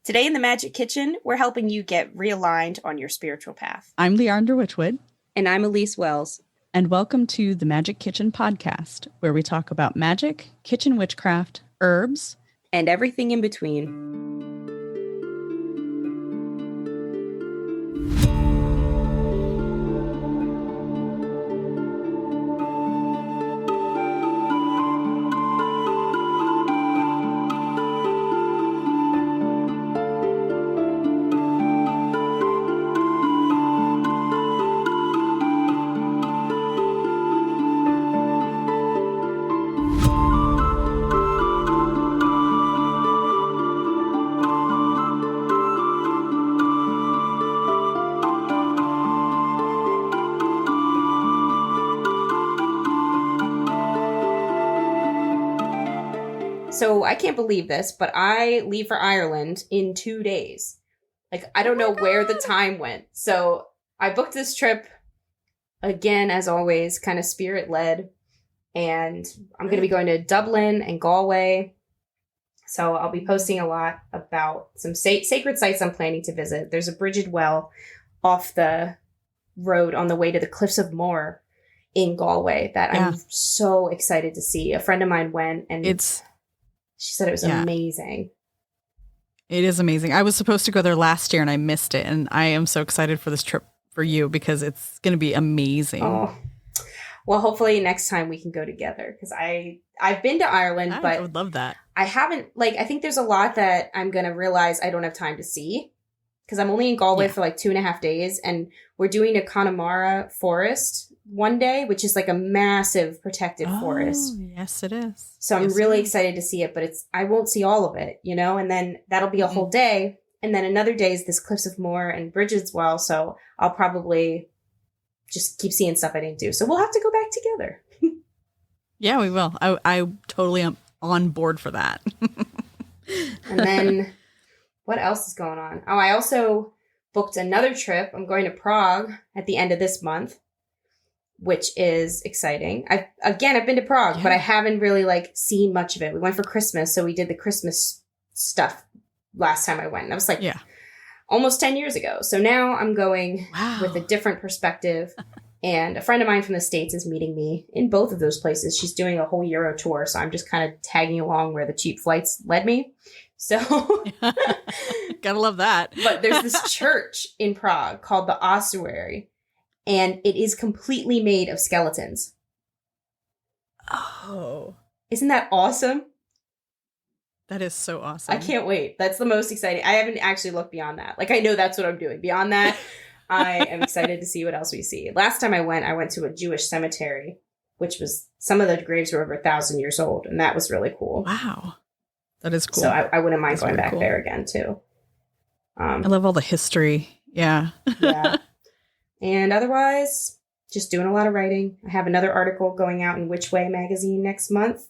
Today in the Magic Kitchen, we're helping you get realigned on your spiritual path. I'm Leandra Witchwood. And I'm Elyse Wells. And welcome to the Magic Kitchen podcast, where we talk about magic, kitchen witchcraft, herbs, and everything in between. So I can't believe this, but I leave for Ireland in 2 days. I don't know where the time went. So I booked this trip, again, as always, kind of spirit-led. And I'm going to be going to Dublin and Galway. So I'll be posting a lot about some sacred sites I'm planning to visit. There's a Brigid Well off the road on the way to the Cliffs of Moher in Galway that I'm so excited to see. A friend of mine went and she said it was amazing. It is amazing. I was supposed to go there last year and I missed it. And I am so excited for this trip for you because it's going to be amazing. Oh, well, hopefully next time we can go together because I've been to Ireland, but I would love that. I haven't, I think there's a lot that I'm going to realize I don't have time to see because I'm only in Galway for 2.5 days and we're doing a Connemara forest one day, which is a massive protected forest. Yes, it is. So I'm really excited to see it, but I won't see all of it, and then that'll be a whole day. And then another day is this Cliffs of Moher and Brigid's Well. So I'll probably just keep seeing stuff I didn't do. So we'll have to go back together. Yeah, we will. I totally am on board for that. And then what else is going on? Oh, I also booked another trip. I'm going to Prague at the end of this month, which is exciting. I've been to Prague, but I haven't really seen much of it. We went for Christmas, so we did the Christmas stuff last time I went. And I was almost 10 years ago. So now I'm going with a different perspective. And a friend of mine from the States is meeting me in both of those places. She's doing a whole Euro tour, so I'm just kind of tagging along where the cheap flights led me. So gotta love that. But there's this church in Prague called the Ossuary. And it is completely made of skeletons. Oh. Isn't that awesome? That is so awesome. I can't wait. That's the most exciting. I haven't actually looked beyond that. I know that's what I'm doing. Beyond that, I am excited to see what else we see. Last time I went to a Jewish cemetery, which was, some of the graves were over 1,000 years old. And that was really cool. Wow. That is cool. So I wouldn't mind going back there again, too. I love all the history. Yeah. Yeah. And otherwise, just doing a lot of writing. I have another article going out in Witch Way magazine next month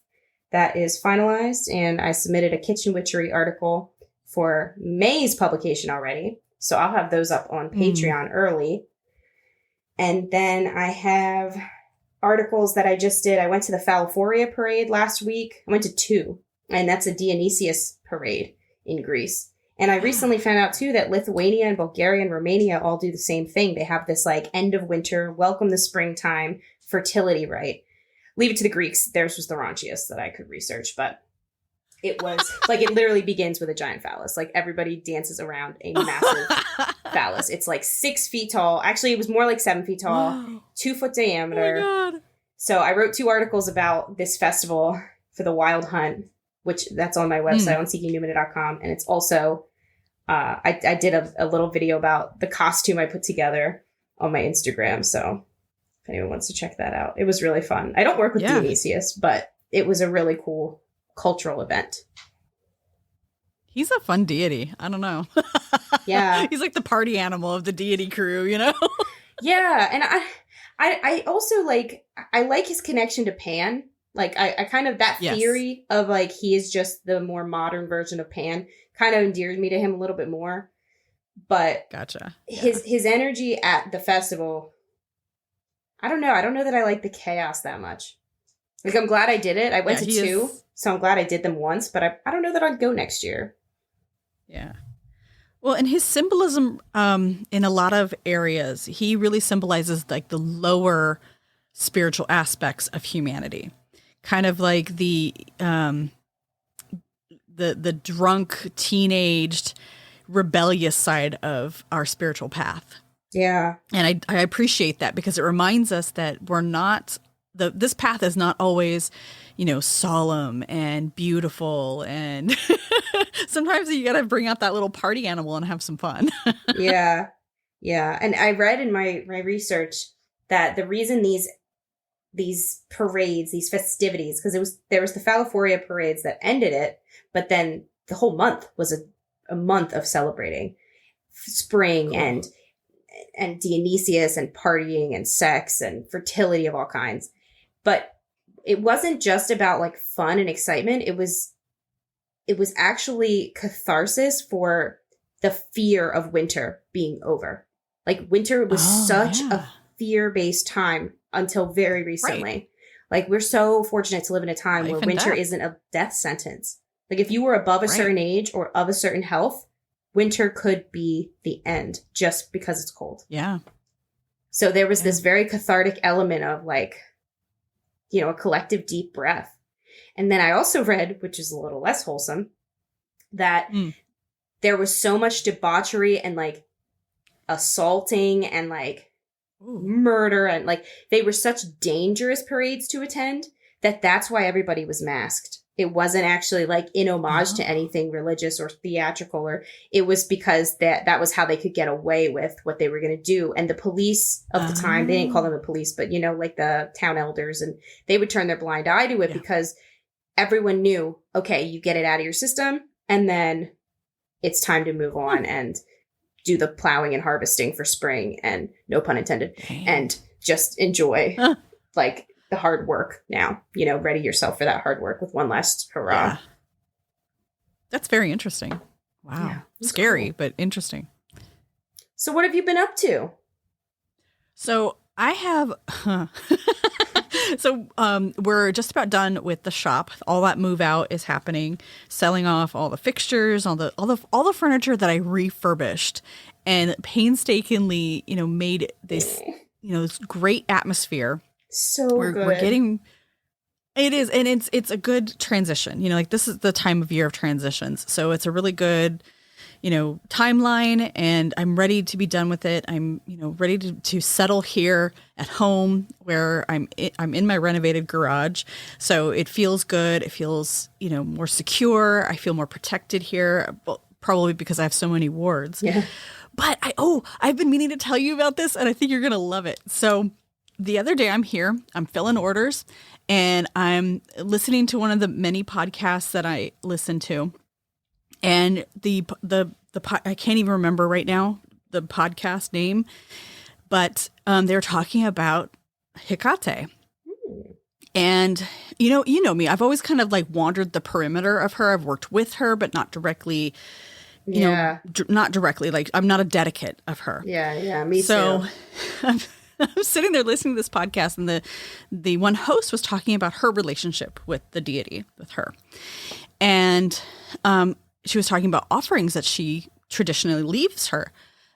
that is finalized. And I submitted a kitchen witchery article for May's publication already. So I'll have those up on Patreon early. And then I have articles that I just did. I went to the Phalaphoria parade last week. I went to 2. And that's a Dionysius parade in Greece. And I recently found out, too, that Lithuania and Bulgaria and Romania all do the same thing. They have this, end of winter, welcome the springtime, fertility rite. Leave it to the Greeks. Theirs was the raunchiest that I could research. But it was, it literally begins with a giant phallus. Everybody dances around a massive phallus. It's, 6 feet tall. Actually, it was more like 7 feet tall, 2 foot diameter. Oh, my God. So I wrote 2 articles about this festival for the Wild Hunt, which that's on my website on seekingnumina.com. And it's also, I did a little video about the costume I put together on my Instagram. So if anyone wants to check that out, it was really fun. I don't work with Dionysius, but it was a really cool cultural event. He's a fun deity. I don't know. Yeah. He's the party animal of the deity crew, Yeah. And I also I like his connection to Pan. I kind of, that theory of he is just the more modern version of Pan kind of endears me to him a little bit more. But gotcha. His energy at the festival, I don't know. I don't know that I like the chaos that much. I'm glad I did it. I went to 2, so I'm glad I did them once, but I don't know that I'd go next year. Yeah. Well, and his symbolism in a lot of areas, he really symbolizes like the lower spiritual aspects of humanity, kind of like the drunk, teenaged, rebellious side of our spiritual path. Yeah. And I appreciate that because it reminds us that we're not this path is not always, solemn and beautiful. And sometimes you got to bring out that little party animal and have some fun. Yeah. Yeah. And I read in my research that the reason these parades, these festivities, because there was the Phalaphoria parades that ended it, but then the whole month was a month of celebrating spring Cool. and Dionysius and partying and sex and fertility of all kinds. But it wasn't just about like fun and excitement. It was actually catharsis for the fear of winter being over. Like winter was such a fear-based time until very recently. Right. Like we're so fortunate to live in a time where winter isn't a death sentence. Like if you were above a certain age or of a certain health, winter could be the end just because it's cold. Yeah. So there was this very cathartic element of like, a collective deep breath. And then I also read, which is a little less wholesome, that there was so much debauchery and like assaulting and like murder and like they were such dangerous parades to attend that's why everybody was masked. It wasn't actually like in homage to anything religious or theatrical, or it was because that was how they could get away with what they were going to do. And the police of the time, they didn't call them the police, but like the town elders, and they would turn their blind eye to it because everyone knew, okay, you get it out of your system and then it's time to move on and do the plowing and harvesting for spring and no pun intended and just enjoy like the hard work now, ready yourself for that hard work with one last hurrah. Yeah. That's very interesting. Wow. Yeah, scary, cool. But interesting. So what have you been up to? So I have, we're just about done with the shop. All that move out is happening, selling off all the fixtures, all the furniture that I refurbished and painstakingly, made this, this great atmosphere. So we're getting it is, and it's a good transition. Like this is the time of year of transitions, so it's a really good timeline, and I'm ready to be done with it. I'm ready to settle here at home where I'm in my renovated garage, so it feels good. It feels more secure. I feel more protected here, probably because I have so many wards. Yeah. But I've been meaning to tell you about this, and I think you're gonna love it. So the other day I'm filling orders, and I'm listening to one of the many podcasts that I listen to. And the I can't even remember right now the podcast name, but they're talking about Hecate. And you know me, I've always kind of like wandered the perimeter of her. I've worked with her, but not directly. Not directly. Like I'm not a dedicate of her. Yeah, me too. So I'm sitting there listening to this podcast, and the one host was talking about her relationship with the deity, with her, and she was talking about offerings that she traditionally leaves her.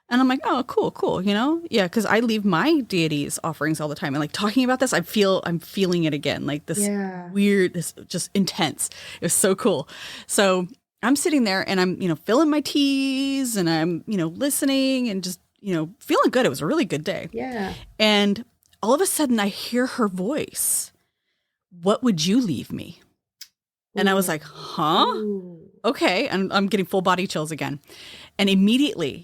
And I'm like, oh, cool. Yeah. Cause I leave my deities offerings all the time. And like talking about this, I'm feeling it again. Like this weird, this just intense. It was so cool. So I'm sitting there and I'm, filling my teas and I'm, listening and just, feeling good. It was a really good day. Yeah. And all of a sudden I hear her voice. What would you leave me? And I was like, huh? Ooh. Okay. And I'm getting full body chills again. And immediately,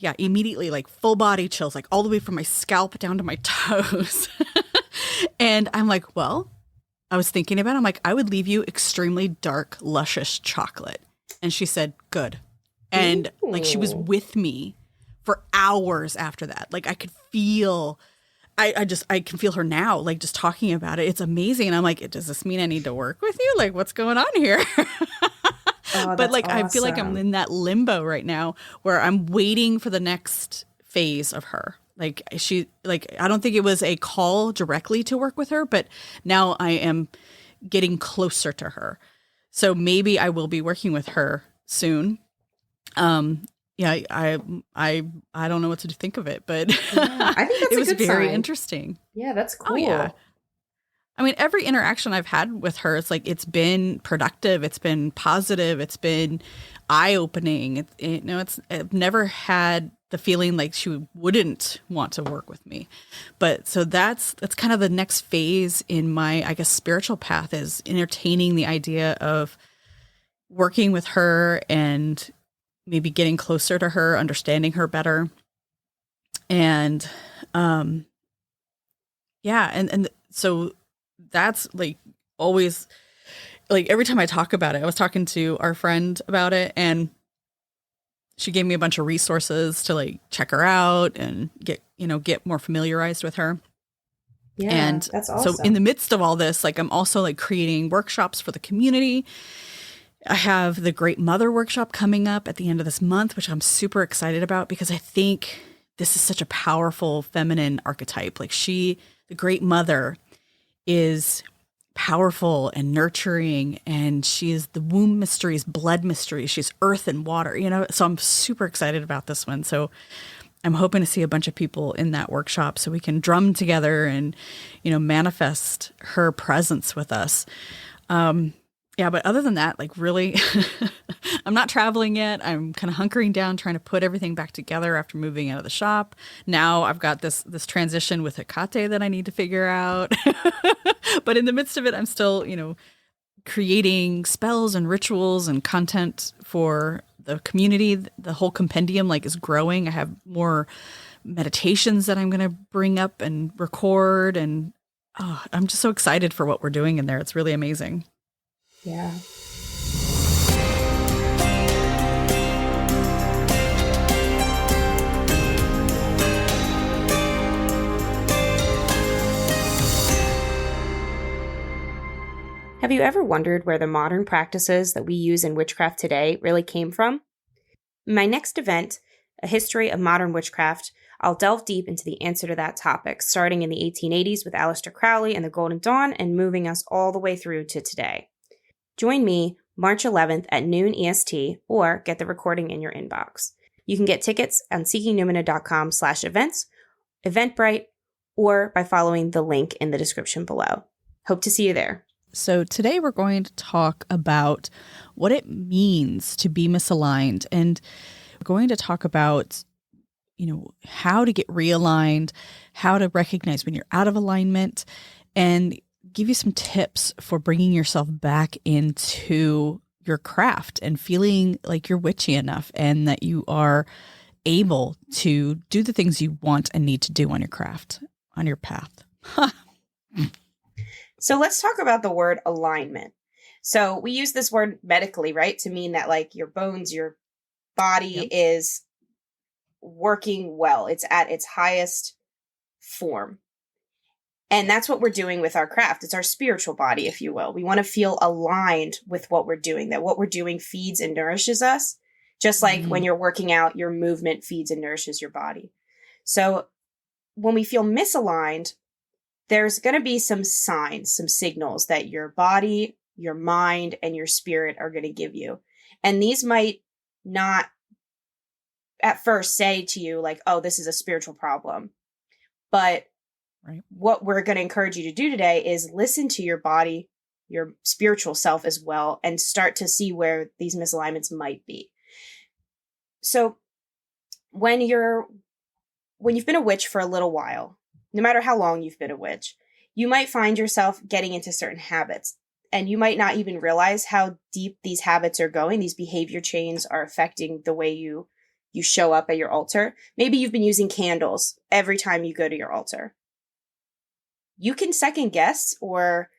like full body chills, like all the way from my scalp down to my toes. And I'm like, well, I was thinking about it. I'm like, I would leave you extremely dark, luscious chocolate. And she said, good. And like she was with me for hours after that. Like I could feel, I can feel her now, like just talking about it. It's amazing. And I'm like, does this mean I need to work with you? Like what's going on here? But like, awesome. I feel like I'm in that limbo right now where I'm waiting for the next phase of her. Like I don't think it was a call directly to work with her, but now I am getting closer to her. So maybe I will be working with her soon. yeah, I don't know what to think of it, but Yeah, I think that's it a was good very sign. interesting. Yeah, that's cool. Oh yeah. I mean, every interaction I've had with her, it's like it's been productive, it's been positive, it's been eye-opening. I've never had the feeling like she wouldn't want to work with me. But so that's kind of the next phase in my, I guess, spiritual path, is entertaining the idea of working with her and maybe getting closer to her, understanding her better. And yeah, and so that's like always, like every time I talk about it. I was talking to our friend about it, and she gave me a bunch of resources to like check her out and get more familiarized with her. Yeah, And that's so awesome. in the midst of all this, like I'm also like creating workshops for the community. I have the Great Mother workshop coming up at the end of this month, which I'm super excited about because I think this is such a powerful feminine archetype. Like the Great Mother, is powerful and nurturing, and she is the womb mysteries, blood mysteries. She's earth and water, So I'm super excited about this one. So I'm hoping to see a bunch of people in that workshop so we can drum together and, manifest her presence with us. Yeah, but other than that, like really, I'm not traveling yet. I'm kind of hunkering down, trying to put everything back together after moving out of the shop. Now I've got this transition with Hecate that I need to figure out. But in the midst of it, I'm still, creating spells and rituals and content for the community. The whole compendium like is growing. I have more meditations that I'm going to bring up and record, and I'm just so excited for what we're doing in there. It's really amazing. Yeah. Have you ever wondered where the modern practices that we use in witchcraft today really came from? In my next event, A History of Modern Witchcraft, I'll delve deep into the answer to that topic, starting in the 1880s with Aleister Crowley and the Golden Dawn and moving us all the way through to today. Join me March 11th at noon EST, or get the recording in your inbox. You can get tickets on seekingnumina.com/events, Eventbrite, or by following the link in the description below. Hope to see you there. So today we're going to talk about what it means to be misaligned, and we're going to talk about, how to get realigned, how to recognize when you're out of alignment, and give you some tips for bringing yourself back into your craft and feeling like you're witchy enough and that you are able to do the things you want and need to do on your craft, on your path. So let's talk about the word alignment. So we use this word medically, right? To mean that like your bones, your body is working well. It's at its highest form. And that's what we're doing with our craft. It's our spiritual body, if you will. We want to feel aligned with what we're doing, that what we're doing feeds and nourishes us. Just like when you're working out, your movement feeds and nourishes your body. So when we feel misaligned, there's going to be some signs, some signals that your body, your mind, and your spirit are going to give you. And these might not at first say to you like, oh, this is a spiritual problem. But what we're going to encourage you to do today is listen to your body, your spiritual self as well, and start to see where these misalignments might be. So when you've been a witch for a little while, no matter how long you've been a witch, you might find yourself getting into certain habits, and you might not even realize how deep these habits are going. These behavior chains are affecting the way you show up at your altar. Maybe you've been using candles every time you go to your altar. You can second guess or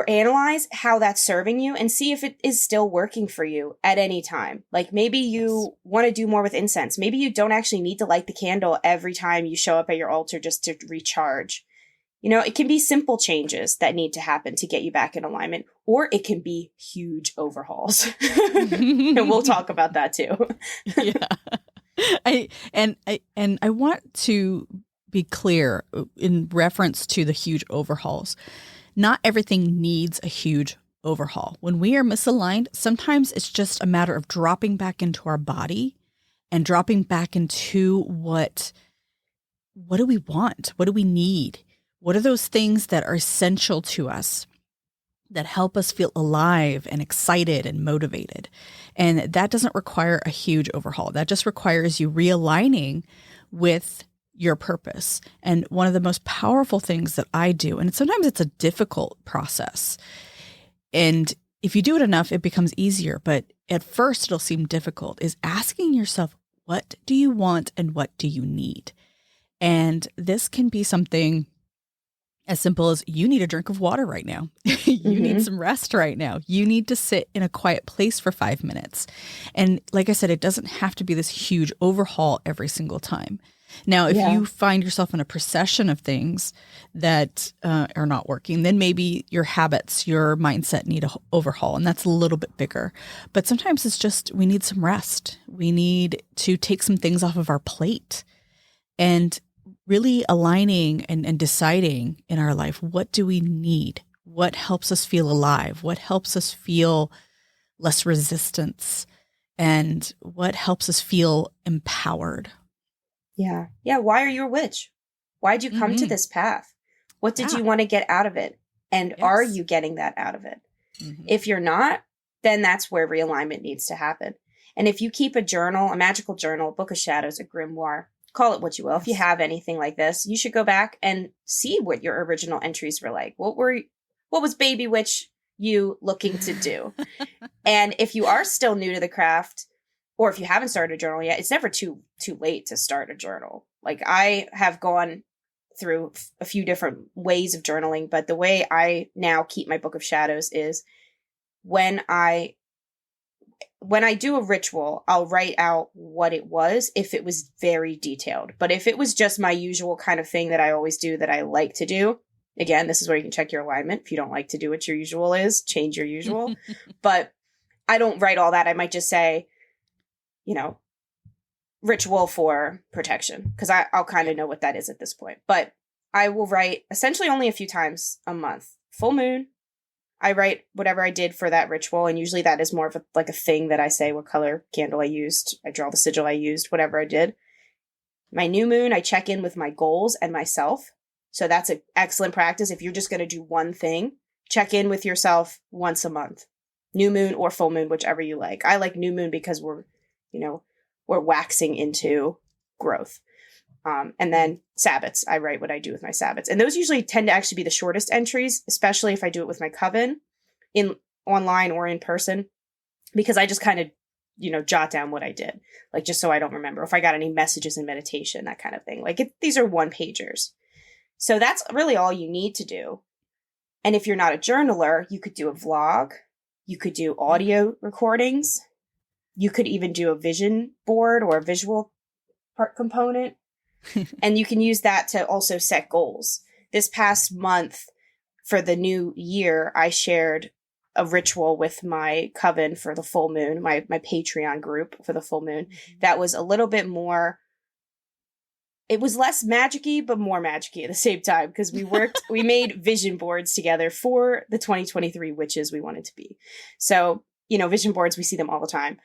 analyze how that's serving you and see if it is still working for you at any time. Like maybe you want to do more with incense. Maybe you don't actually need to light the candle every time you show up at your altar just to recharge. It can be simple changes that need to happen to get you back in alignment, or it can be huge overhauls. And we'll talk about that too. Yeah. I want to be clear in reference to the huge overhauls. Not everything needs a huge overhaul. When we are misaligned, sometimes it's just a matter of dropping back into our body and dropping back into what do we want? What do we need? What are those things that are essential to us that help us feel alive and excited and motivated? And that doesn't require a huge overhaul. That just requires you realigning with your purpose. And one of the most powerful things that I do, and sometimes it's a difficult process, and if you do it enough, it becomes easier, but at first it'll seem difficult, is asking yourself, what do you want and what do you need? And this can be something as simple as you need a drink of water right now. You need some rest right now. You need to sit in a quiet place for 5 minutes. And like I said, it doesn't have to be this huge overhaul every single time. Now, if you find yourself in a procession of things that are not working, then maybe your habits, your mindset need a overhaul, and that's a little bit bigger. But sometimes it's just we need some rest. We need to take some things off of our plate and really aligning and deciding in our life, what do we need? What helps us feel alive? What helps us feel less resistance? And what helps us feel empowered? Yeah. Yeah. Why are you a witch? Why'd you come to this path? What did you want to get out of it? And are you getting that out of it? If you're not, then that's where realignment needs to happen. And if you keep a journal, a magical journal, a book of shadows, a grimoire, call it what you will. If you have anything like this, you should go back and see what your original entries were like. What was baby witch you looking to do? And if you are still new to the craft, or if you haven't started a journal yet, it's never too late to start a journal. Like, I have gone through a few different ways of journaling, but the way I now keep my book of shadows is when I do a ritual, I'll write out what it was if it was very detailed. But if it was just my usual kind of thing that I always do, that I like to do, again, this is where you can check your alignment. If you don't like to do what your usual is, change your usual. But I don't write all that. I might just say, ritual for protection, because I'll kind of know what that is at this point. But I will write essentially only a few times a month. Full moon, I write whatever I did for that ritual, and usually that is more of a thing that I say what color candle I used. I draw the sigil I used, whatever I did. My new moon, I check in with my goals and myself. So that's an excellent practice. If you're just going to do one thing, check in with yourself once a month. New moon or full moon, whichever you like. I like new moon because we're waxing into growth. And then Sabbats, I write what I do with my Sabbats. And those usually tend to actually be the shortest entries, especially if I do it with my Coven in online or in person, because I just kind of, jot down what I did, like, just so I don't remember if I got any messages in meditation, that kind of thing. Like, these are 1-pagers. So that's really all you need to do. And if you're not a journaler, you could do a vlog, you could do audio recordings, you could even do a vision board or a visual part component. And you can use that to also set goals. This past month for the new year, I shared a ritual with my Coven for the full moon, my Patreon group for the full moon. That was a little bit more, it was less magic-y, but more magic-y at the same time, because we made vision boards together for the 2023 witches we wanted to be. So, vision boards, we see them all the time.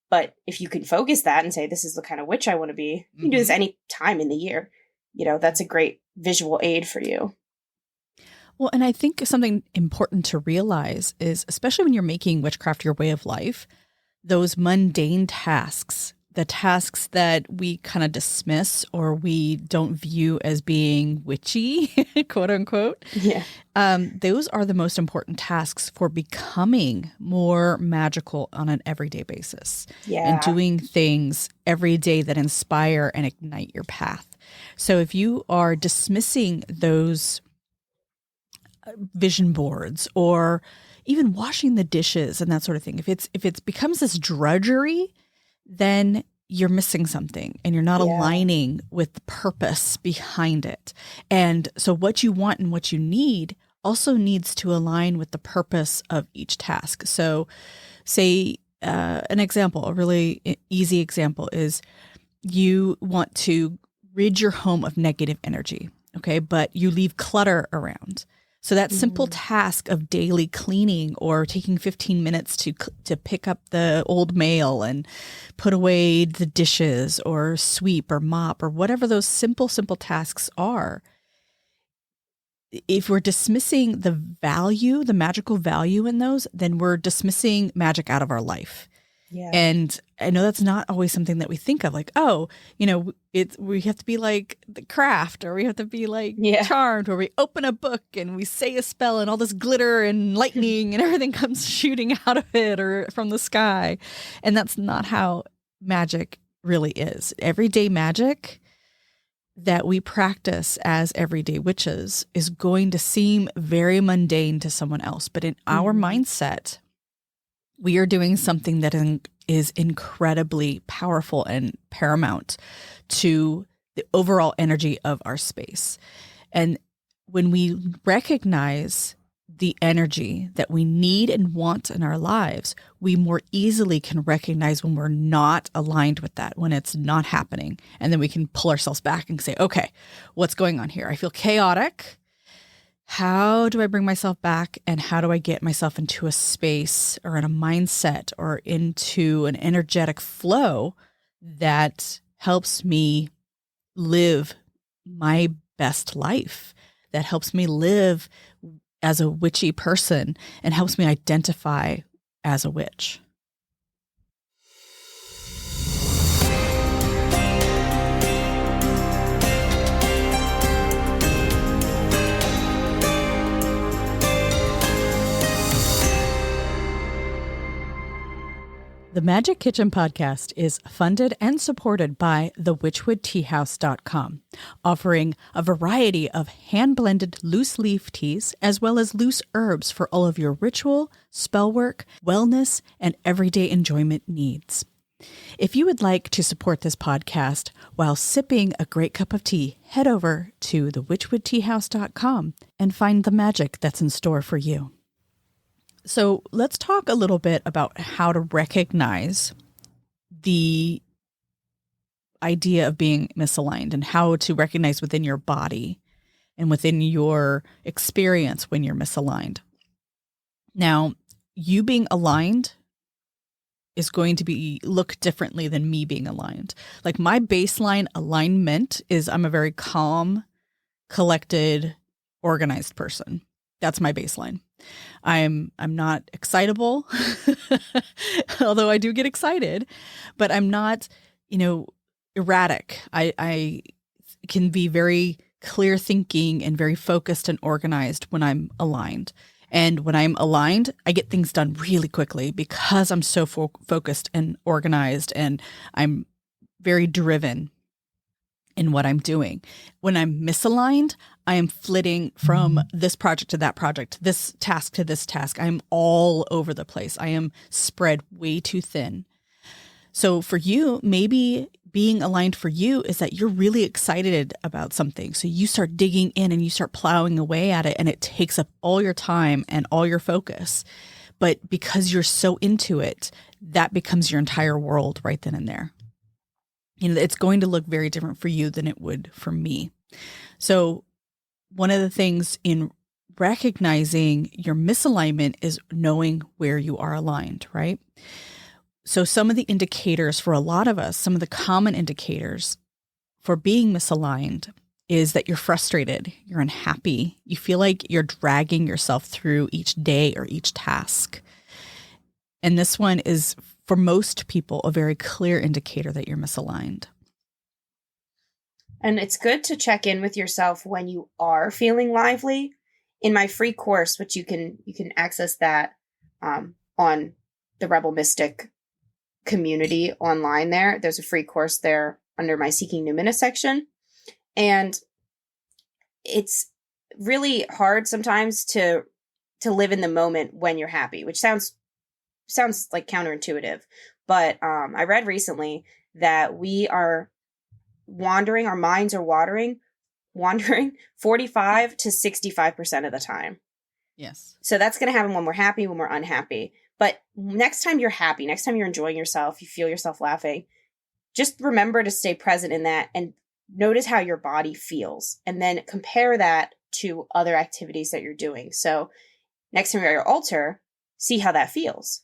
But if you can focus that and say, this is the kind of witch I want to be, you can do this any time in the year. That's a great visual aid for you. Well, and I think something important to realize is, especially when you're making witchcraft your way of life, those mundane tasks, the tasks that we kind of dismiss or we don't view as being witchy, quote unquote. Yeah. Those are the most important tasks for becoming more magical on an everyday basis. Yeah. And doing things every day that inspire and ignite your path. So if you are dismissing those vision boards or even washing the dishes and that sort of thing, if it becomes this drudgery, then you're missing something and you're not aligning with the purpose behind it. And so what you want and what you need also needs to align with the purpose of each task. So say an example, a really easy example is you want to rid your home of negative energy, okay? But you leave clutter around. So that simple task of daily cleaning or taking 15 minutes to pick up the old mail and put away the dishes or sweep or mop or whatever those simple tasks are, if we're dismissing the value, the magical value in those, then we're dismissing magic out of our life. Yeah. And I know that's not always something that we think of, like, oh, we have to be like the craft, or we have to be like Charmed, where we open a book and we say a spell and all this glitter and lightning and everything comes shooting out of it or from the sky. And that's not how magic really is. Everyday magic that we practice as everyday witches is going to seem very mundane to someone else. But in our mindset, we are doing something that is incredibly powerful and paramount to the overall energy of our space. And when we recognize the energy that we need and want in our lives, we more easily can recognize when we're not aligned with that, when it's not happening. And then we can pull ourselves back and say, okay, what's going on here? I feel chaotic. How do I bring myself back, and how do I get myself into a space or in a mindset or into an energetic flow that helps me live my best life, that helps me live as a witchy person and helps me identify as a witch? The Magic Kitchen podcast is funded and supported by thewitchwoodteahouse.com, offering a variety of hand-blended loose leaf teas as well as loose herbs for all of your ritual, spell work, wellness, and everyday enjoyment needs. If you would like to support this podcast while sipping a great cup of tea, head over to thewitchwoodteahouse.com and find the magic that's in store for you. So let's talk a little bit about how to recognize the idea of being misaligned and how to recognize within your body and within your experience when you're misaligned. Now, you being aligned is going to look differently than me being aligned. Like, my baseline alignment is I'm a very calm, collected, organized person. That's my baseline. I'm not excitable, although I do get excited, but I'm not, erratic. I can be very clear thinking and very focused and organized when I'm aligned. And when I'm aligned, I get things done really quickly because I'm so focused and organized, and I'm very driven in what I'm doing. When I'm misaligned, I am flitting from this project to that project, this task to this task. I'm all over the place. I am spread way too thin. So for you, maybe being aligned for you is that you're really excited about something. So you start digging in and you start plowing away at it, and it takes up all your time and all your focus. But because you're so into it, that becomes your entire world right then and there. It's going to look very different for you than it would for me. So one of the things in recognizing your misalignment is knowing where you are aligned, right? So some of the indicators for a lot of us, some of the common indicators for being misaligned is that you're frustrated, you're unhappy, you feel like you're dragging yourself through each day or each task. And this one is, for most people, a very clear indicator that you're misaligned. And it's good to check in with yourself when you are feeling lively. In my free course, which you can access that on the Rebel Mystic community online there's a free course there under my Seeking Numinous section. And it's really hard sometimes to live in the moment when you're happy, which sounds like counterintuitive. But I read recently that we are wandering, our minds are wandering 45 to 65% of the time. Yes. So that's going to happen when we're happy, when we're unhappy. But next time you're happy, next time you're enjoying yourself, you feel yourself laughing, just remember to stay present in that and notice how your body feels. And then compare that to other activities that you're doing. So next time you're at your altar, see how that feels.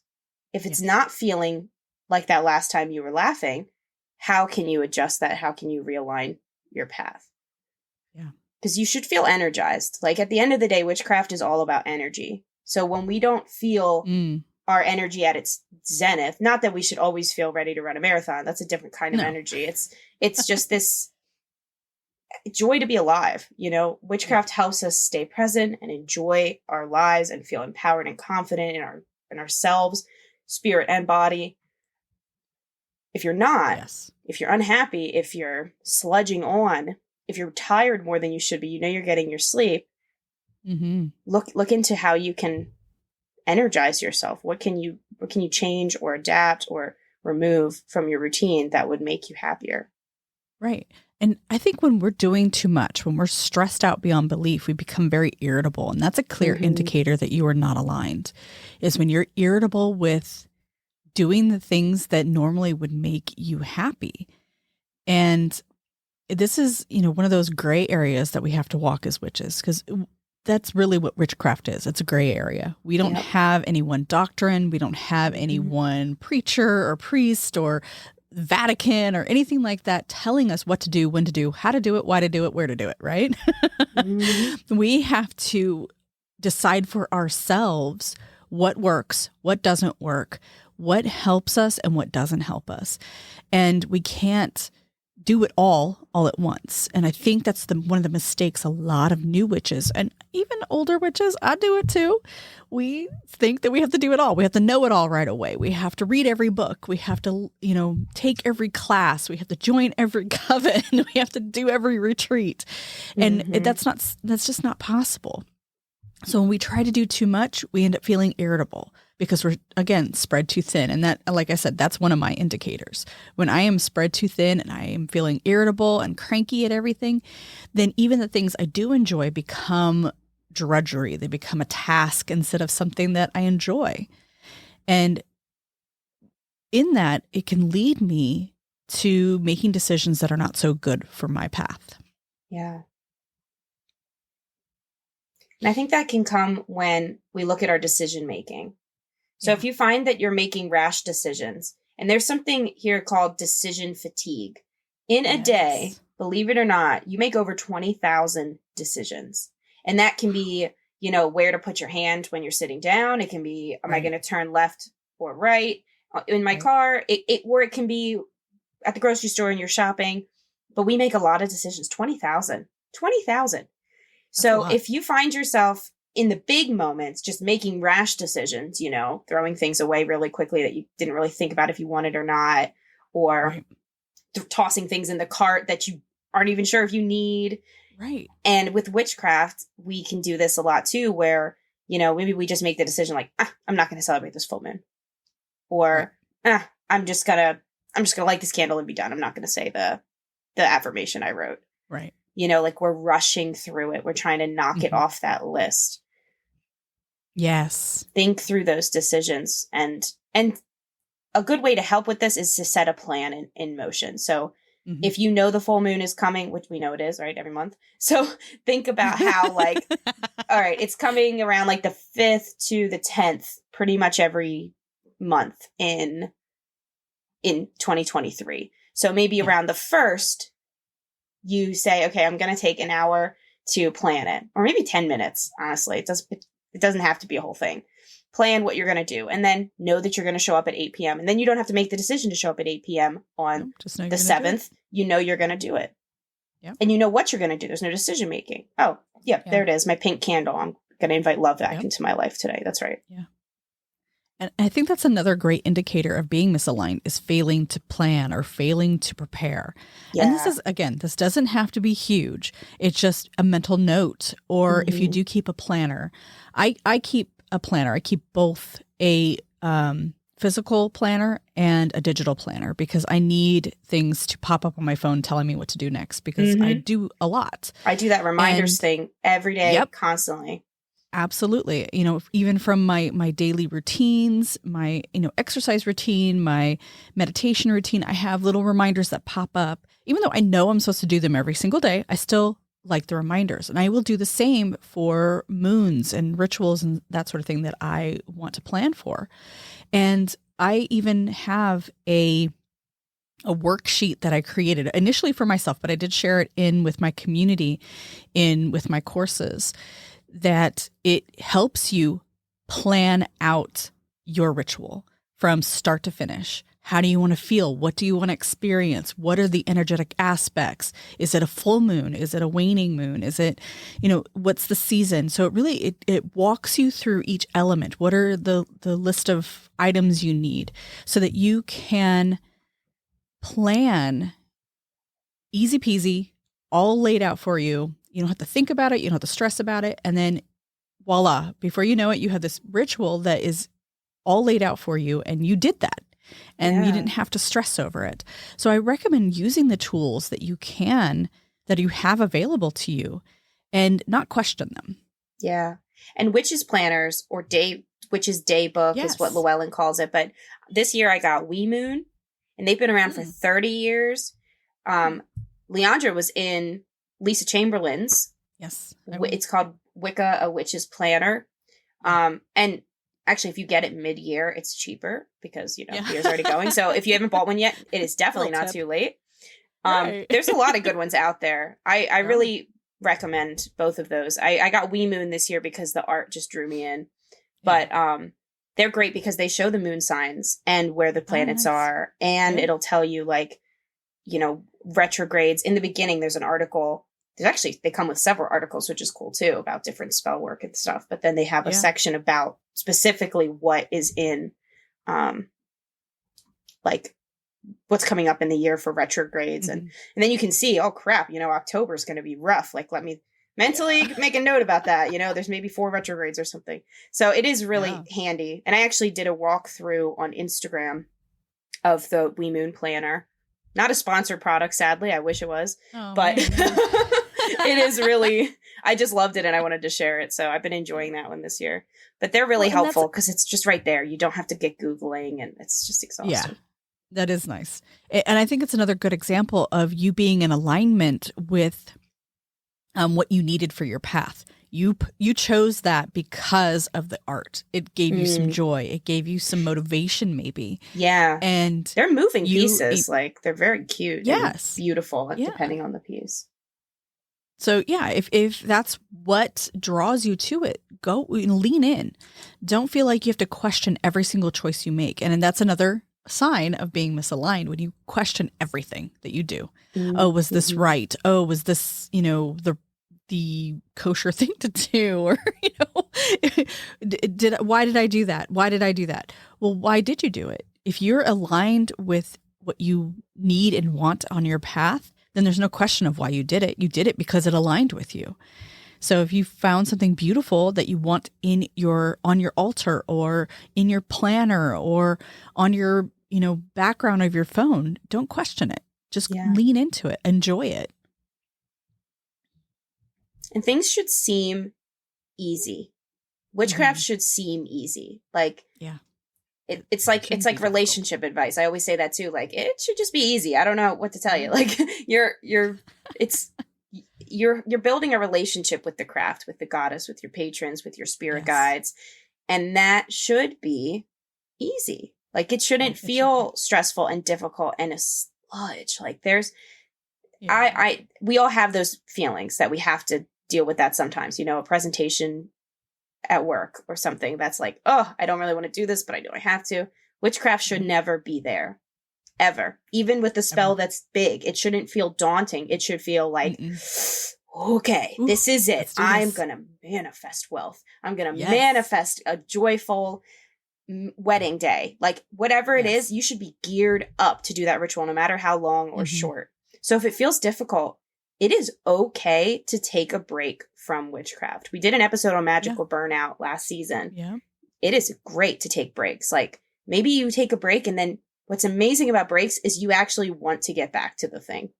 If it's not feeling like that last time you were laughing, how can you adjust that? How can you realign your path? Yeah. Because you should feel energized. Like at the end of the day, witchcraft is all about energy. So when we don't feel our energy at its zenith, not that we should always feel ready to run a marathon. That's a different kind of energy. It's just this joy to be alive. You know, witchcraft helps us stay present and enjoy our lives and feel empowered and confident in ourselves, spirit and body. If you're not, if you're unhappy, if you're sludging on, if you're tired more than you should be, you know you're getting your sleep, look into how you can energize yourself. What can you change or adapt or remove from your routine that would make you happier? Right. And I think when we're doing too much, when we're stressed out beyond belief, we become very irritable. And that's a clear indicator that you are not aligned, is when you're irritable with doing the things that normally would make you happy. And this is, one of those gray areas that we have to walk as witches, because that's really what witchcraft is. It's a gray area. We don't have any one doctrine. We don't have any one preacher or priest or Vatican or anything like that telling us what to do, when to do, how to do it, why to do it, where to do it, right? We have to decide for ourselves what works, what doesn't work, what helps us and what doesn't help us. And we can't do it all at once. And I think that's one of the mistakes a lot of new witches and even older witches, I do it too. We think that we have to do it all. We have to know it all right away. We have to read every book. We have to, take every class. We have to join every coven. We have to do every retreat. And that's just not possible. So when we try to do too much, we end up feeling irritable because we're, again, spread too thin. And that, like I said, that's one of my indicators. When I am spread too thin and I am feeling irritable and cranky at everything, then even the things I do enjoy become drudgery. They become a task instead of something that I enjoy. And in that, it can lead me to making decisions that are not so good for my path. Yeah. And I think that can come when we look at our decision making. So if you find that you're making rash decisions, and there's something here called decision fatigue. In a day, believe it or not, you make over 20,000 decisions. And that can be, where to put your hand when you're sitting down. It can be, am I going to turn left or right in my car? Or it can be at the grocery store and you're shopping. But we make a lot of decisions, 20,000. So if you find yourself in the big moments, just making rash decisions, throwing things away really quickly that you didn't really think about if you wanted or not, or tossing things in the cart that you aren't even sure if you need. Right. And with witchcraft, we can do this a lot too, where, maybe we just make the decision like, I'm not going to celebrate this full moon, or I'm just going to light this candle and be done. I'm not going to say the affirmation I wrote. Right. Like we're rushing through it. We're trying to knock it off that list. Yes. Think through those decisions. And a good way to help with this is to set a plan in motion. So if you know the full moon is coming, which we know it is, right, every month. So think about how all right, it's coming around like the 5th to the 10th, pretty much every month in 2023. So maybe around the 1st, you say, okay, I'm going to take an hour to plan it, or maybe 10 minutes. Honestly, it doesn't have to be a whole thing. Plan what you're going to do, and then know that you're going to show up at 8 p.m. And then you don't have to make the decision to show up at 8 p.m. on the 7th. You know you're going to do it. Yep. And you know what you're going to do. There's no decision making. Oh, there it is. My pink candle. I'm going to invite love back into my life today. That's right. Yeah. And I think that's another great indicator of being misaligned is failing to plan or failing to prepare. Yeah. And this is, again, this doesn't have to be huge. It's just a mental note. Or if you do keep a planner, I keep a planner. I keep both a physical planner and a digital planner because I need things to pop up on my phone telling me what to do next because I do a lot. I do that reminders thing every day, constantly. Absolutely. Even from my daily routines, my, exercise routine, my meditation routine, I have little reminders that pop up. Even though I know I'm supposed to do them every single day, I still like the reminders. And I will do the same for moons and rituals and that sort of thing that I want to plan for. And I even have a worksheet that I created initially for myself, but I did share it in with my community, with my courses, that it helps you plan out your ritual from start to finish. How do you want to feel? What do you want to experience? What are the energetic aspects? Is it a full moon? Is it a waning moon? Is it, what's the season? So it really, it walks you through each element. What are the list of items you need so that you can plan easy peasy, all laid out for you. You don't have to think about it. You don't have to stress about it. And then voila, before you know it, you have this ritual that is all laid out for you and you did that. And you didn't have to stress over it. So I recommend using the tools that you have available to you and not question them. Yeah. And witches planners or witches day book is what Llewellyn calls it. But this year I got Wee Moon, and they've been around for 30 years. Leandra was in Lisa Chamberlain's. Yes. It's called Wicca, a Witch's Planner. And actually, if you get it mid-year, it's cheaper because, the year's already going. So if you haven't bought one yet, it is definitely not too late. Right. There's a lot of good ones out there. I really recommend both of those. I got Wee Moon this year because the art just drew me in. But they're great because they show the moon signs and where the planets are. And it'll tell you, retrogrades. In the beginning, there's an article. They come with several articles, which is cool too, about different spell work and stuff. But then they have a section about specifically what is in, what's coming up in the year for retrogrades. And then you can see, oh crap, October is going to be rough. Let me mentally make a note about that. There's maybe 4 retrogrades or something. So it is really handy. And I actually did a walkthrough on Instagram of the Wee Moon Planner. Not a sponsored product, sadly. I wish it was. But it is really, I just loved it and I wanted to share it. So I've been enjoying that one this year. But they're really helpful because it's just right there. You don't have to get Googling and it's just exhausting. Yeah, that is nice. And I think it's another good example of you being in alignment with what you needed for your path. You chose that because of the art. It gave you some joy. It gave you some motivation, maybe. Yeah. And they're moving pieces. They're very cute. Yes. And beautiful, depending on the piece. So yeah, if that's what draws you to it, go lean in. Don't feel like you have to question every single choice you make. And that's another sign of being misaligned when you question everything that you do. Oh, was this right? Oh, was this, the kosher thing to do? Or, why did I do that? Why did I do that? Well, why did you do it? If you're aligned with what you need and want on your path, then there's no question of why you did it. You did it because it aligned with you. So if you found something beautiful that you want on your altar or in your planner or on your, background of your phone, don't question it. Just lean into it. Enjoy it. And things should seem easy. Witchcraft should seem easy. It's like relationship advice. I always say that too. It should just be easy. I don't know what to tell you. You're building a relationship with the craft, with the goddess, with your patrons, with your spirit guides. And that should be easy. It shouldn't feel stressful and difficult and a sludge. We all have those feelings that we have to deal with that sometimes, a presentation at work or something that's oh, I don't really want to do this, but I know I have to. Witchcraft should never be there, ever. Even with the spell that's big, it shouldn't feel daunting. It should feel okay, this is it. I'm going to manifest wealth. I'm going to manifest a joyful wedding day. Whatever it is, you should be geared up to do that ritual, no matter how long or short. So if it feels difficult, it is okay to take a break from witchcraft. We did an episode on magical burnout last season. Yeah. It is great to take breaks. Maybe you take a break and then what's amazing about breaks is you actually want to get back to the thing.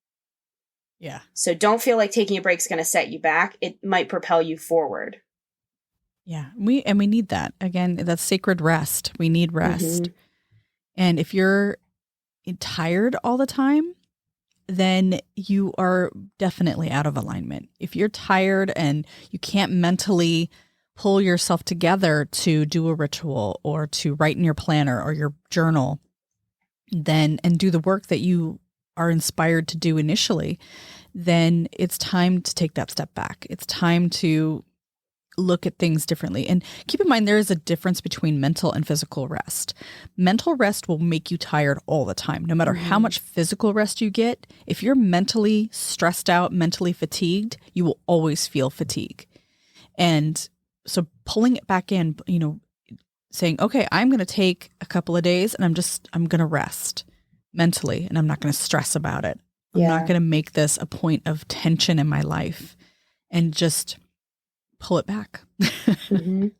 Yeah. So don't feel like taking a break is going to set you back. It might propel you forward. Yeah. We need that. Again, that's sacred rest. We need rest. And if you're tired all the time, then you are definitely out of alignment. If you're tired and you can't mentally pull yourself together to do a ritual or to write in your planner or your journal, then and do the work that you are inspired to do initially, then it's time to take that step back. It's time to look at things differently. And keep in mind, there is a difference between mental and physical rest. Mental rest will make you tired all the time, no matter how much physical rest you get. If you're mentally stressed out, mentally fatigued, you will always feel fatigue. And so pulling it back in, saying, okay, I'm going to take a couple of days and I'm going to rest mentally, and I'm not going to stress about it. I'm not going to make this a point of tension in my life, and just pull it back. And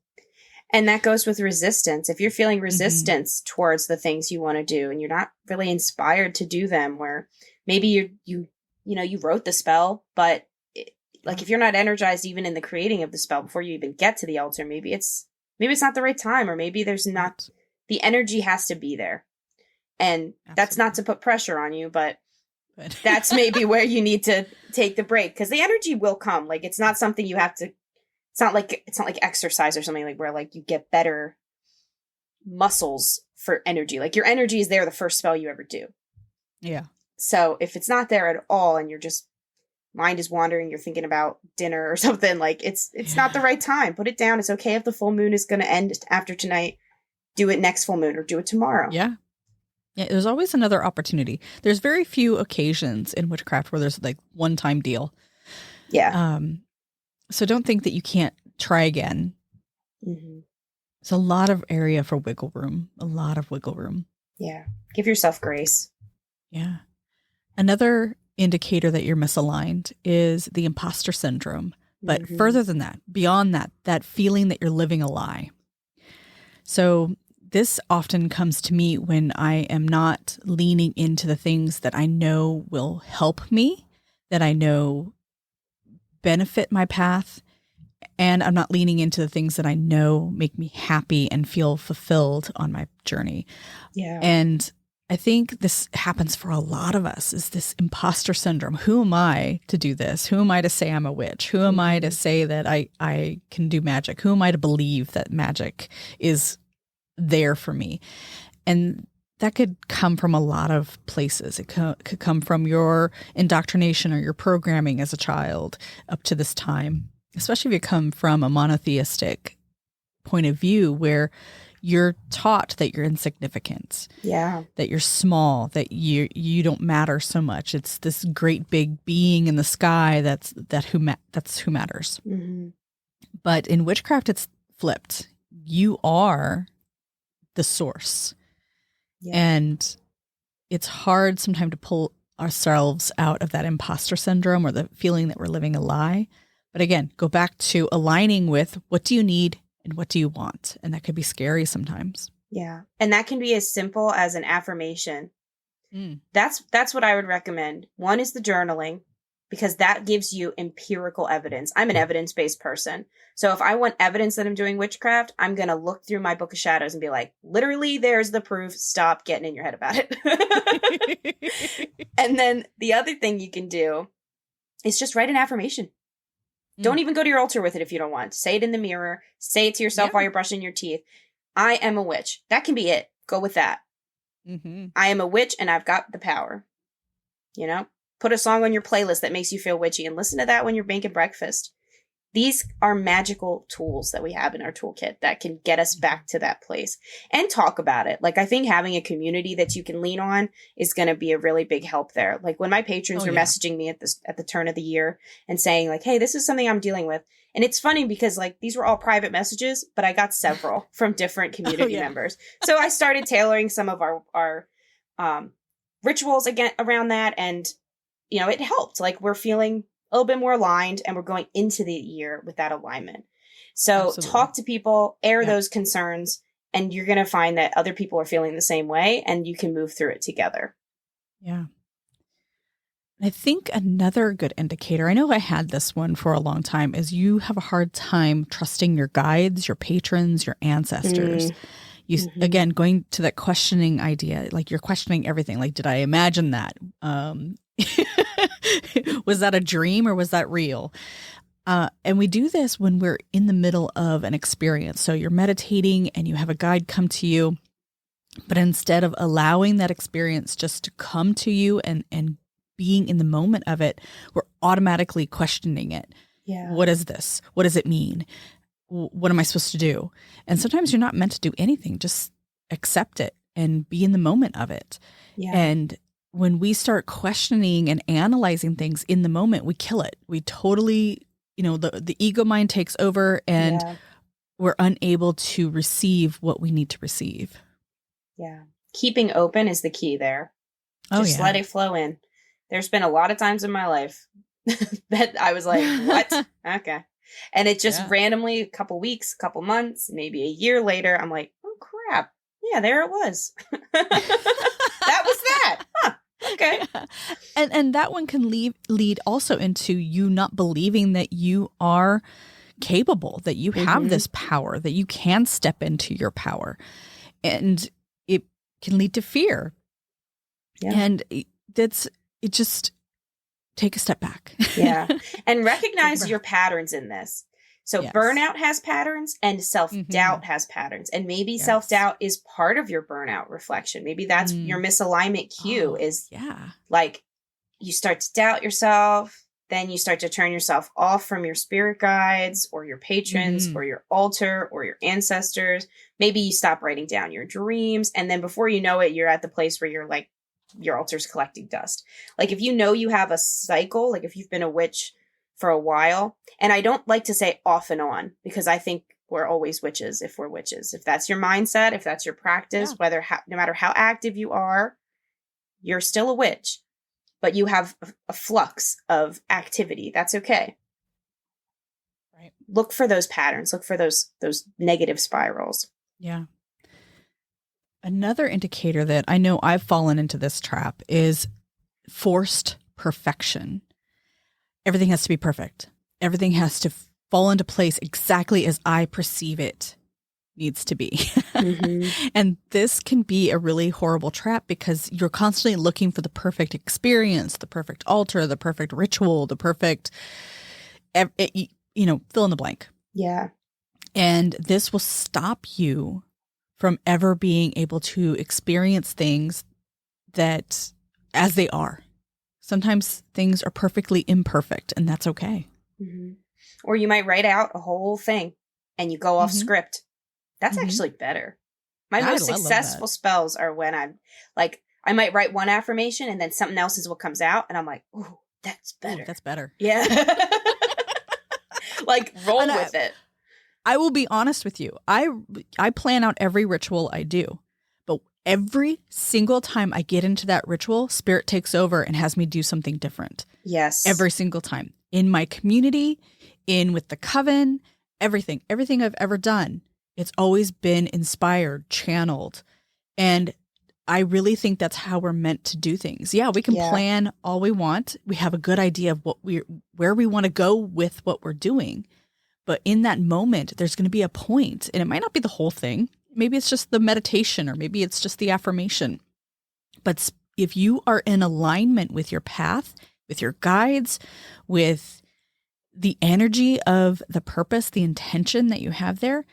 that goes with resistance. If you're feeling resistance towards the things you want to do and you're not really inspired to do them, where maybe you wrote the spell, but like if you're not energized even in the creating of the spell before you even get to the altar, maybe it's not the right time, or maybe there's not, the energy has to be there. And that's not to put pressure on you, but that's maybe where you need to take the break, because the energy will come. Like, it's not something you have to, it's not like exercise or something, like where like you get better muscles for energy. Like your energy is there the first spell you ever do. Yeah. So if it's not there at all and you're just, mind is wandering, you're thinking about dinner or something, like it's not the right time. Put it down. It's okay if the full moon is going to end after tonight. Do it next full moon or do it tomorrow. Yeah. Yeah, there's always another opportunity. There's very few occasions in witchcraft where there's like one-time deal. Yeah. So don't think that you can't try again. It's a lot of area for wiggle room. A lot of wiggle room. Yeah. Give yourself grace. Yeah. Another indicator that you're misaligned is the imposter syndrome. But further than that, beyond that feeling that you're living a lie. So this often comes to me when I am not leaning into the things that I know will help me, that I know benefit my path, and I'm not leaning into the things that I know make me happy and feel fulfilled on my journey. Yeah. And I think this happens for a lot of us, is this imposter syndrome. Who am I to do this? Who am I to say I'm a witch? Who am I to say that I can do magic? Who am I to believe that magic is there for me? And that could come from a lot of places. It could come from your indoctrination or your programming as a child up to this time, especially if you come from a monotheistic point of view where you're taught that you're insignificant, that you're small, that you don't matter so much. It's this great big being in the sky that's who matters. But in witchcraft, it's flipped. You are the source. And it's hard sometimes to pull ourselves out of that imposter syndrome or the feeling that we're living a lie. But again, go back to aligning with what do you need and what do you want? And that could be scary sometimes. Yeah. And that can be as simple as an affirmation. That's what I would recommend. One is the journaling, because that gives you empirical evidence. I'm an evidence-based person. So if I want evidence that I'm doing witchcraft, I'm going to look through my book of shadows and be like, literally, there's the proof. Stop getting in your head about it. And then the other thing you can do is just write an affirmation. Don't even go to your altar with it if you don't want. Say it in the mirror. Say it to yourself while you're brushing your teeth. I am a witch. That can be it. Go with that. I am a witch and I've got the power. Put a song on your playlist that makes you feel witchy and listen to that when you're making breakfast. These are magical tools that we have in our toolkit that can get us back to that place and talk about it. Like, I think having a community that you can lean on is going to be a really big help there. Like when my patrons were messaging me at the turn of the year and saying like, hey, this is something I'm dealing with. And it's funny because like these were all private messages, but I got several from different community members. So I started tailoring some of our rituals again around that. And, it helped. Like we're feeling a little bit more aligned and we're going into the year with that alignment. So talk to people, air those concerns, and you're going to find that other people are feeling the same way and you can move through it together. Yeah. I think another good indicator, I know I had this one for a long time, is you have a hard time trusting your guides, your patrons, your ancestors. Again, going to that questioning idea, like you're questioning everything. Like, did I imagine that? Was that a dream or was that real? And we do this when we're in the middle of an experience. So you're meditating and you have a guide come to you, but instead of allowing that experience just to come to you and being in the moment of it, we're automatically questioning it. Yeah. What is this? What does it mean? What am I supposed to do? And sometimes you're not meant to do anything. Just accept it and be in the moment of it. Yeah. And when we start questioning and analyzing things in the moment, we kill it. We totally, the ego mind takes over and we're unable to receive what we need to receive. Yeah. Keeping open is the key there. Just let it flow in. There's been a lot of times in my life that I was like, what? Okay. And it just randomly, a couple weeks, a couple months, maybe a year later, I'm like, oh crap. Yeah, there it was. That was that. Huh. Okay. Yeah. And that one can lead also into you not believing that you are capable, that you have this power, that you can step into your power. And it can lead to fear. Yeah. And it just take a step back. Yeah. And recognize your patterns in this. So burnout has patterns and self-doubt has patterns. And maybe self-doubt is part of your burnout reflection. Maybe that's your misalignment cue is like you start to doubt yourself. Then you start to turn yourself off from your spirit guides or your patrons or your altar or your ancestors. Maybe you stop writing down your dreams. And then before you know it, you're at the place where you're like, your altar's collecting dust. Like if you know you have a cycle, like if you've been a witch for a while, and I don't like to say off and on because I think we're always witches if we're witches. If that's your mindset, if that's your practice, no matter how active you are, you're still a witch, but you have a flux of activity. That's okay. Right. Look for those patterns. Look for those negative spirals. Yeah. Another indicator that I know I've fallen into this trap is forced perfection. Everything has to be perfect. Everything has to fall into place exactly as I perceive it needs to be. And this can be a really horrible trap because you're constantly looking for the perfect experience, the perfect altar, the perfect ritual, the perfect, fill in the blank. Yeah. And this will stop you from ever being able to experience things that as they are. Sometimes things are perfectly imperfect, and that's okay. Or you might write out a whole thing and you go off script. That's actually better. My most successful spells are when I'm like, I might write one affirmation and then something else is what comes out. And I'm like, ooh, that's better. Ooh, that's better. Yeah. Like roll with it. I will be honest with you. I plan out every ritual I do, but every single time I get into that ritual, spirit takes over and has me do something different. Yes. Every single time. In my community, with the Coven, everything I've ever done, it's always been inspired, channeled. And I really think that's how we're meant to do things. Yeah, we can plan all we want. We have a good idea of where we want to go with what we're doing. But in that moment, there's going to be a point, and it might not be the whole thing. Maybe it's just the meditation, or maybe it's just the affirmation. But if you are in alignment with your path, with your guides, with the energy of the purpose, the intention that you have there,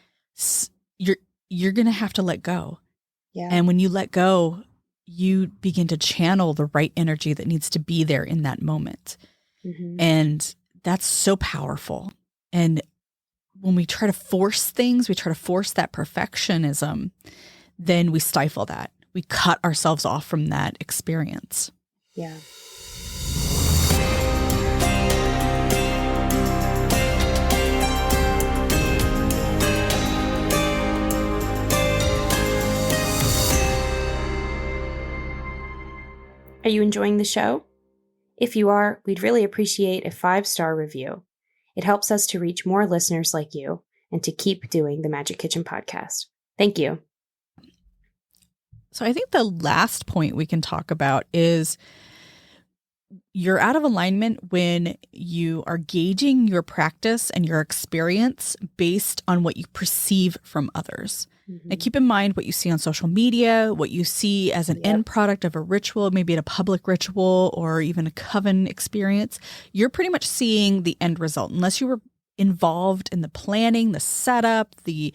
you're going to have to let go. Yeah. And when you let go, you begin to channel the right energy that needs to be there in that moment. And that's so powerful. And when we try to force things, we try to force that perfectionism, then we stifle that. We cut ourselves off from that experience. Yeah. Are you enjoying the show? If you are, we'd really appreciate a 5-star review. It helps us to reach more listeners like you and to keep doing the Magic Kitchen podcast. Thank you. So I think the last point we can talk about is you're out of alignment when you are gauging your practice and your experience based on what you perceive from others. And keep in mind what you see on social media, what you see as an end product of a ritual, maybe at a public ritual or even a coven experience. You're pretty much seeing the end result. Unless you were involved in the planning, the setup, the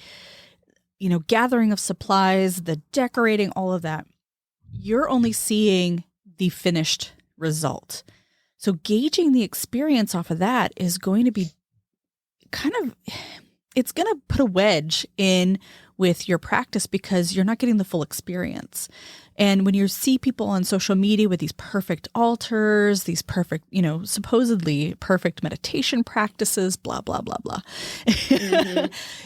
gathering of supplies, the decorating, all of that, you're only seeing the finished result. So gauging the experience off of that is going to be it's going to put a wedge in with your practice because you're not getting the full experience. And when you see people on social media with these perfect altars, these perfect, supposedly perfect meditation practices, blah, blah, blah, blah,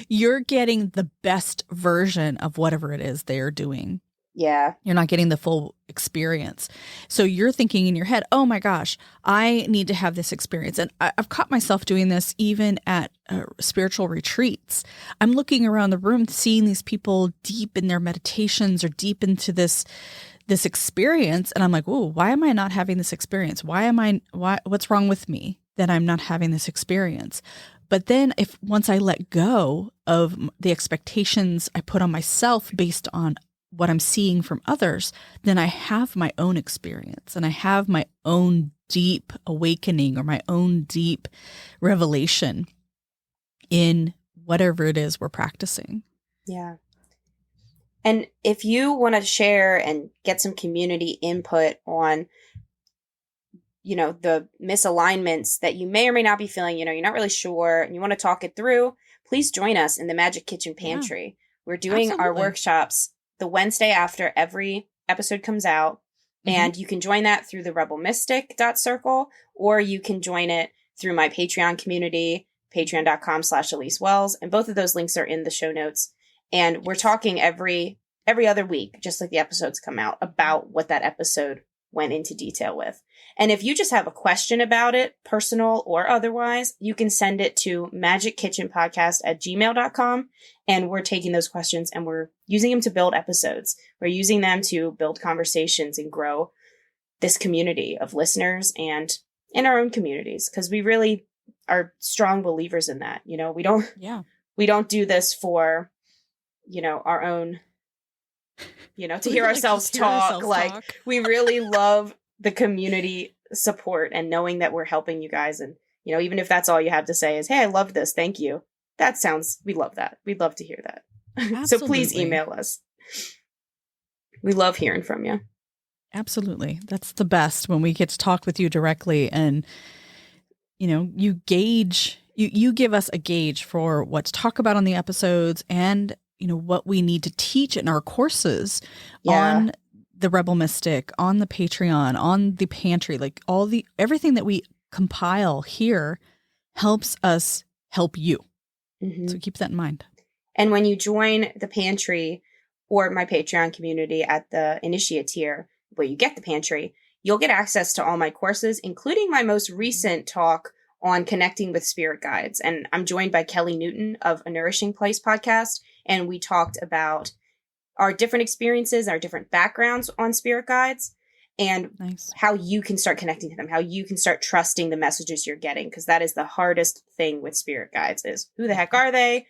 you're getting the best version of whatever it is they are doing. Yeah. You're not getting the full experience. So you're thinking in your head, oh my gosh, I need to have this experience. And I've caught myself doing this even at spiritual retreats. I'm looking around the room, seeing these people deep in their meditations or deep into this experience. And I'm like, whoa, why am I not having this experience? What's wrong with me that I'm not having this experience? But then once I let go of the expectations I put on myself based on what I'm seeing from others, then I have my own experience and I have my own deep awakening or my own deep revelation in whatever it is we're practicing. Yeah. And if you want to share and get some community input on, the misalignments that you may or may not be feeling, you're not really sure and you want to talk it through, please join us in the Magic Kitchen Pantry. Yeah. We're doing our workshops the Wednesday after every episode comes out. And you can join that through the rebelmystic.circle, or you can join it through my Patreon community, patreon.com/Elyse Wells. And both of those links are in the show notes. And we're talking every other week, just like the episodes come out, about what that episode went into detail with. And if you just have a question about it, personal or otherwise, you can send it to magickitchenpodcast@gmail.com. And we're taking those questions and we're using them to build episodes. We're using them to build conversations and grow this community of listeners and in our own communities. Because we really are strong believers in that. We don't do this for, our own, to hear ourselves talk. We really love the community support and knowing that we're helping you guys. And, even if that's all you have to say is, hey, I love this. Thank you. We love that. We'd love to hear that. So please email us. We love hearing from you. Absolutely. That's the best when we get to talk with you directly and, you gauge, you give us a gauge for what to talk about on the episodes and, what we need to teach in our courses on the Rebel Mystic, on the Patreon, on the pantry, everything that we compile here helps us help you. So keep that in mind. And when you join the pantry or my Patreon community at the initiate tier, where you get the pantry, you'll get access to all my courses, including my most recent talk on connecting with spirit guides. And I'm joined by Kelly Newton of A Nourishing Place podcast. And we talked about our different experiences, our different backgrounds on spirit guides, and how you can start connecting to them, how you can start trusting the messages you're getting. Because that is the hardest thing with spirit guides is who the heck are they?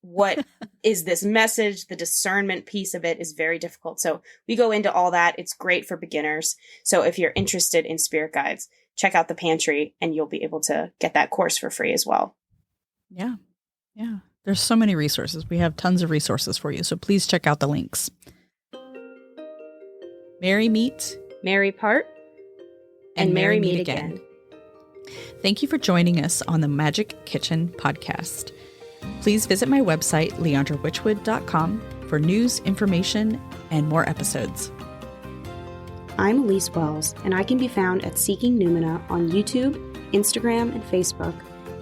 What is this message? The discernment piece of it is very difficult. So we go into all that. It's great for beginners. So if you're interested in spirit guides, check out the pantry and you'll be able to get that course for free as well. Yeah. Yeah. There's so many resources. We have tons of resources for you. So please check out the links. Merry meet, merry part, and merry meet again. Thank you for joining us on the Magic Kitchen podcast. Please visit my website, leandrawitchwood.com, for news, information, and more episodes. I'm Elyse Wells, and I can be found at Seeking Numina on YouTube, Instagram, and Facebook,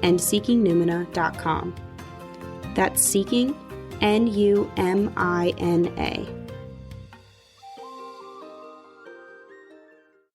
and seekingnumina.com. That's Seeking, Numina.